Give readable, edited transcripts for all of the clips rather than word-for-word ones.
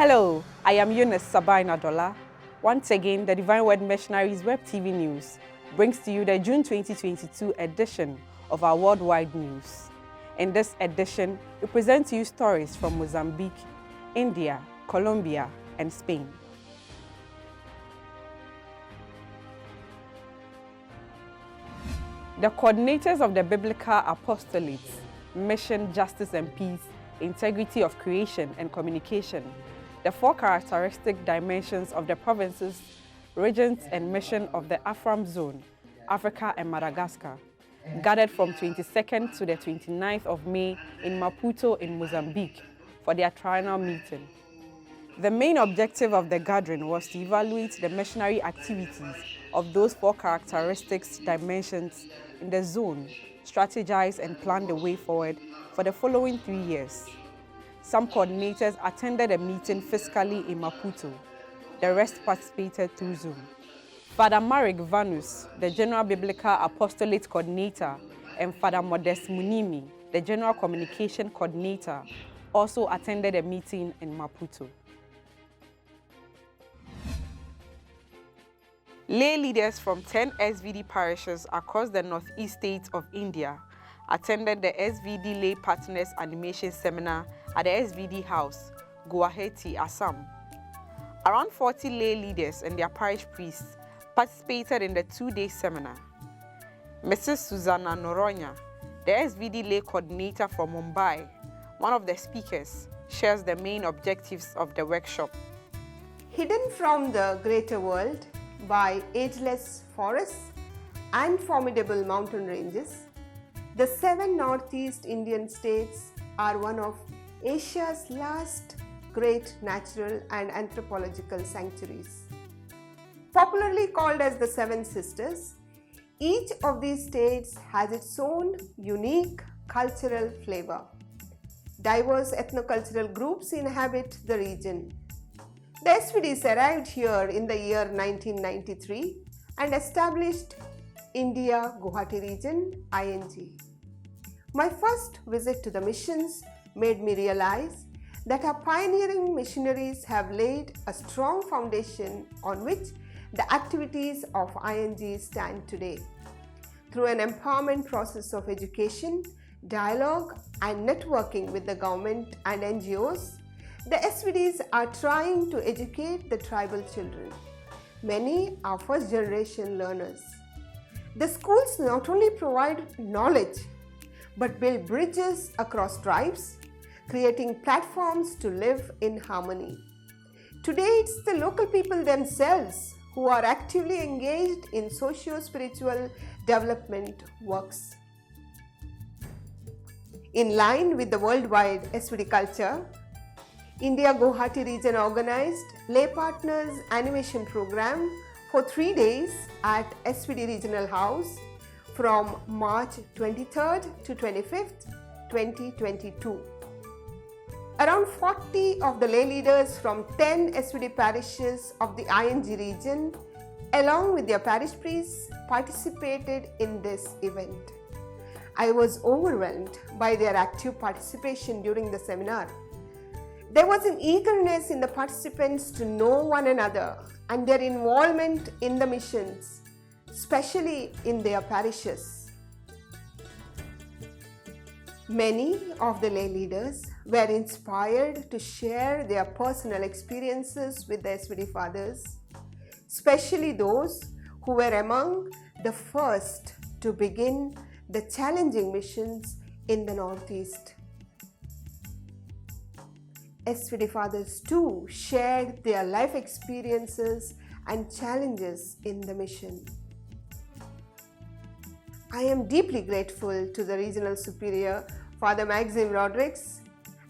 Hello, I am Eunice Sabaina Dola. Once again, the Divine Word Missionaries Web TV News brings to you the June 2022 edition of our worldwide news. In this edition, we present to you stories from Mozambique, India, Colombia, and Spain. The coordinators of the Biblical Apostolates, Mission, Justice and Peace, Integrity of Creation and Communication, the four characteristic dimensions of the provinces, regions and mission of the Afram Zone, Africa and Madagascar, gathered from 22nd to the 29th of May in Maputo in Mozambique for their triennial meeting. The main objective of the gathering was to evaluate the missionary activities of those four characteristics dimensions in the zone, strategize and plan the way forward for the following 3 years. Some coordinators attended a meeting physically in Maputo. The rest participated through Zoom. Father Marek Vanus, the General Biblical Apostolate Coordinator, and Father Modest Munimi, the General Communication Coordinator, also attended a meeting in Maputo. Lay leaders from 10 SVD parishes across the northeast states of India attended the SVD Lay Partners Animation Seminar at the SVD House, Guwahati, Assam. Around 40 lay leaders and their parish priests participated in the 2-day seminar. Mrs. Susanna Noronya, the SVD Lay Coordinator from Mumbai, one of the speakers, shares the main objectives of the workshop. Hidden from the greater world by ageless forests and formidable mountain ranges, the 7 Northeast Indian states are one of Asia's last great natural and anthropological sanctuaries. Popularly called as the Seven Sisters, each of these states has its own unique cultural flavor. Diverse ethnocultural groups inhabit the region. The SVDs arrived here in the year 1993 and established India Guwahati region, ING. My first visit to the missions made me realize that our pioneering missionaries have laid a strong foundation on which the activities of ING stand today. Through an empowerment process of education, dialogue and networking with the government and NGOs, the SVDs are trying to educate the tribal children. Many are first-generation learners. The schools not only provide knowledge, but build bridges across tribes, creating platforms to live in harmony. Today, it's the local people themselves who are actively engaged in socio-spiritual development works. In line with the worldwide SVD culture, India Guwahati region organized Lay Partners Animation Program for 3 days at SVD Regional House from March 23rd to 25th, 2022. Around 40 of the lay leaders from 10 SVD parishes of the ING region, along with their parish priests, participated in this event. I was overwhelmed by their active participation during the seminar. There was an eagerness in the participants to know one another and their involvement in the missions, especially in their parishes. Many of the lay leaders were inspired to share their personal experiences with the SVD fathers, especially those who were among the first to begin the challenging missions in the Northeast. SVD fathers too shared their life experiences and challenges in the mission. I am deeply grateful to the Regional Superior, Father Maxim Rodriguez,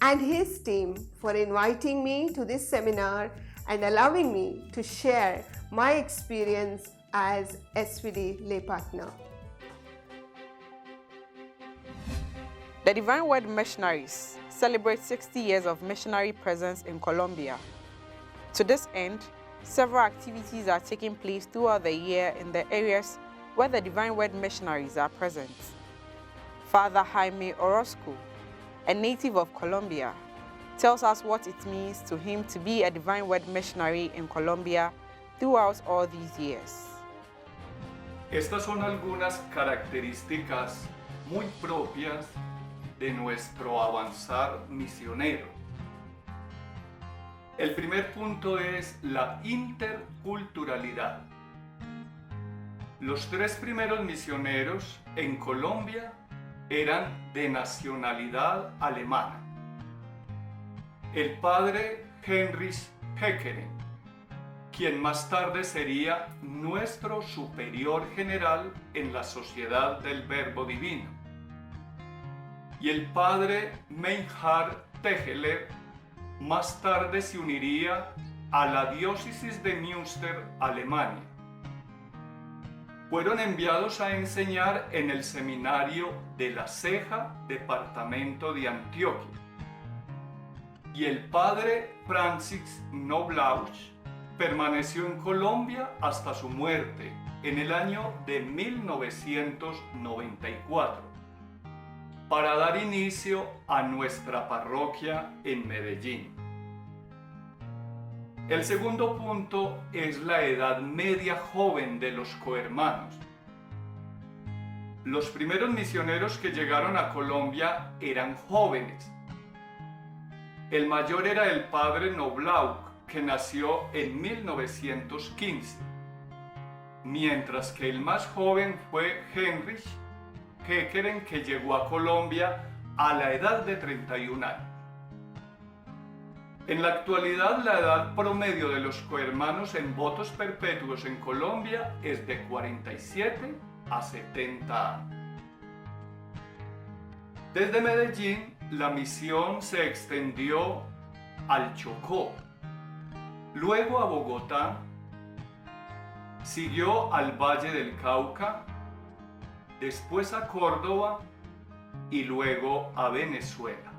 and his team for inviting me to this seminar and allowing me to share my experience as SVD lay partner. The Divine Word Missionaries celebrate 60 years of missionary presence in Colombia. To this end, several activities are taking place throughout the year in the areas where the Divine Word Missionaries are present. Father Jaime Orozco, a native of Colombia, tells us what it means to him to be a Divine Word missionary in Colombia throughout all these years. Estas son algunas características muy propias de nuestro avanzar misionero. El primer punto es la interculturalidad. Los tres primeros misioneros en Colombia eran de nacionalidad alemana. El padre Heinrich Heckeren, quien más tarde sería nuestro superior general en la Sociedad del Verbo Divino, y el padre Meinhard Tegeler más tarde se uniría a la diócesis de Münster, Alemania. Fueron enviados a enseñar en el seminario de La Ceja, departamento de Antioquia. Y el padre Francis Knoblauch permaneció en Colombia hasta su muerte en el año de 1994 para dar inicio a nuestra parroquia en Medellín. El segundo punto es la edad media joven de los cohermanos. Los primeros misioneros que llegaron a Colombia eran jóvenes. El mayor era el padre Knoblauch, que nació en 1915, mientras que el más joven fue Heinrich Heckeren, que llegó a Colombia a la edad de 31 años. En la actualidad, la edad promedio de los cohermanos en votos perpetuos en Colombia es de 47 a 70 años. Desde Medellín, la misión se extendió al Chocó, luego a Bogotá, siguió al Valle del Cauca, después a Córdoba y luego a Venezuela.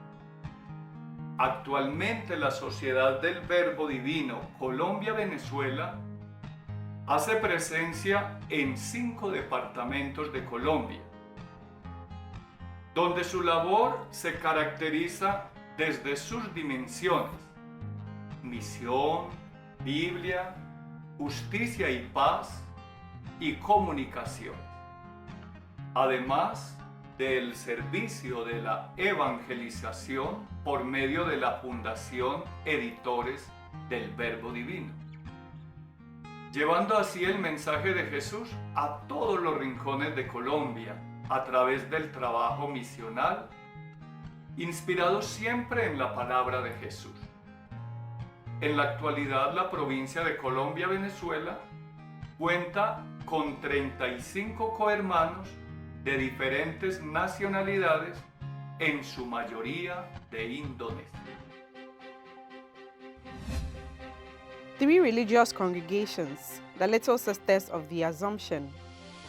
Actualmente la Sociedad del Verbo Divino Colombia-Venezuela hace presencia en 5 departamentos de Colombia, donde su labor se caracteriza desde sus dimensiones: misión, Biblia, justicia y paz y comunicación, además del servicio de la evangelización por medio de la Fundación Editores del Verbo Divino, llevando así el mensaje de Jesús a todos los rincones de Colombia a través del trabajo misional, inspirado siempre en la palabra de Jesús. En la actualidad, la provincia de Colombia-Venezuela cuenta con 35 cohermanos de diferentes nacionalidades, en su mayoría de Indonesia. 3 religious congregations, the Little Sisters of the Assumption,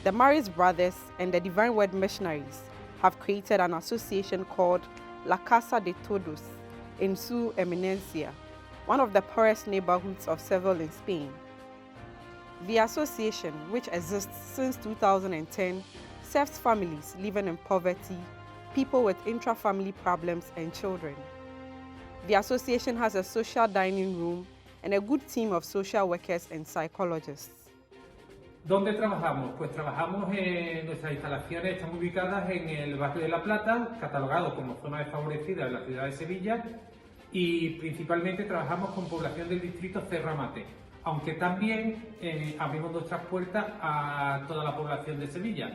the Maris Brothers, and the Divine Word Missionaries, have created an association called La Casa de Todos in Su Eminencia, one of the poorest neighborhoods of Seville in Spain. The association, which exists since 2010, serves families living in poverty, people with intra-family problems, and children. The association has a social dining room and a good team of social workers and psychologists. ¿Dónde trabajamos? Pues trabajamos en nuestras instalaciones, están ubicadas en el barrio de La Plata, catalogado como zona desfavorecida de la ciudad de Sevilla, y principalmente trabajamos con población del distrito Cerramate, aunque también abrimos nuestras puertas a toda la población de Sevilla.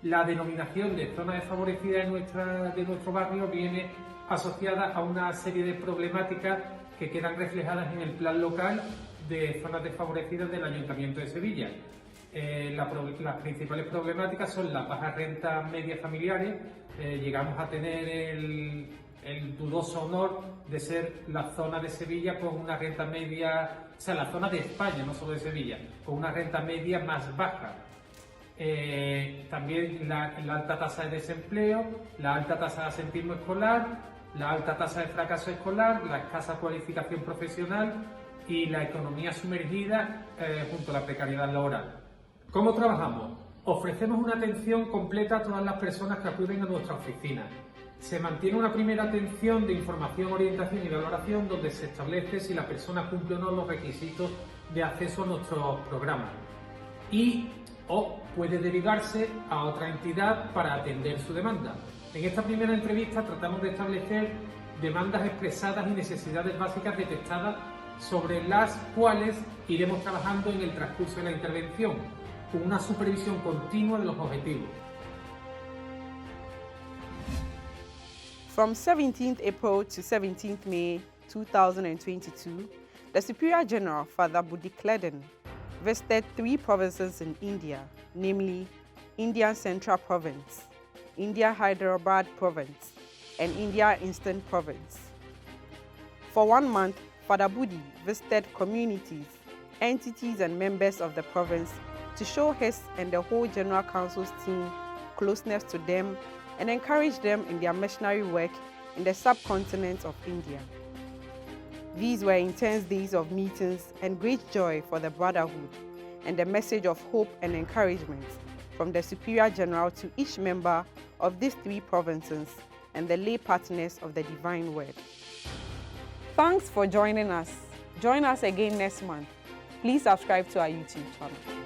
La denominación de zona desfavorecida de nuestro barrio viene asociada a una serie de problemáticas que quedan reflejadas en el plan local de zonas desfavorecidas del Ayuntamiento de Sevilla. Las principales problemáticas son las bajas rentas medias familiares. Llegamos a tener el dudoso honor de ser la zona de Sevilla con una renta media, o sea, la zona de España, no solo de Sevilla, con una renta media más baja. También la alta tasa de desempleo, la alta tasa de asentismo escolar, la alta tasa de fracaso escolar, la escasa cualificación profesional y la economía sumergida junto a la precariedad laboral. ¿Cómo trabajamos? Ofrecemos una atención completa a todas las personas que acuden a nuestra oficina. Se mantiene una primera atención de información, orientación y valoración donde se establece si la persona cumple o no los requisitos de acceso a nuestros programas o puede derivarse a otra entidad para atender su demanda. En esta primera entrevista tratamos de establecer demandas expresadas y necesidades básicas detectadas sobre las cuales iremos trabajando en el transcurso de la intervención, con una supervisión continua de los objetivos. From 17th April to 17th May 2022, the Superior General, Father Budikledin, visited 3 provinces in India, namely Indian Central Province, India Hyderabad Province, and India Eastern Province. For 1 month, Father Budi visited communities, entities, and members of the province to show his and the whole General Council's team closeness to them and encourage them in their missionary work in the subcontinent of India. These were intense days of meetings and great joy for the brotherhood, and the message of hope and encouragement from the Superior General to each member of these 3 provinces and the lay partners of the Divine Word. Thanks for joining us. Join us again next month. Please subscribe to our YouTube channel.